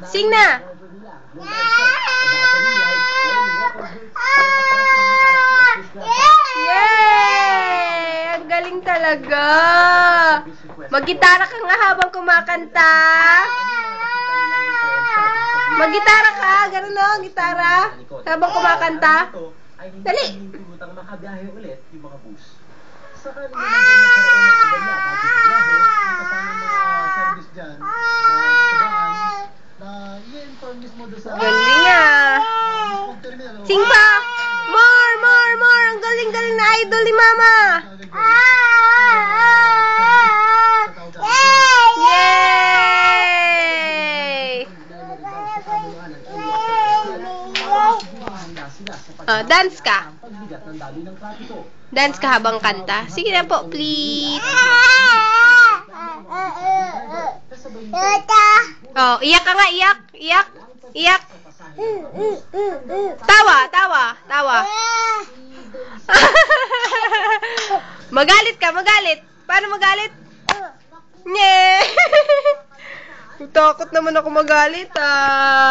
Sing na! Yay! Ang galing talaga! Mag-gitara ka nga habang kumakanta. Mag-gitara ka, gano'n no, gitara. Habang kumakanta. Dali! Makabiyahe ulit yung mga bus. Sakali na magkaroon ng kabalya bago biyahe, may kasama mga service dyan na sabaan na i-inform mismo doon sa... Galing ah! Sing pa! More! More! More! Ang galing-galing na idol ni Mama! Yay! Dance ka. Dance ka habang kanta. Sige na po, please. Oh, iyak ka nga, iyak. Iyak. Iyak. Tawa, tawa, tawa. Magalit ka, magalit. Paano magalit? Nye. Takot naman ako magalit, ah.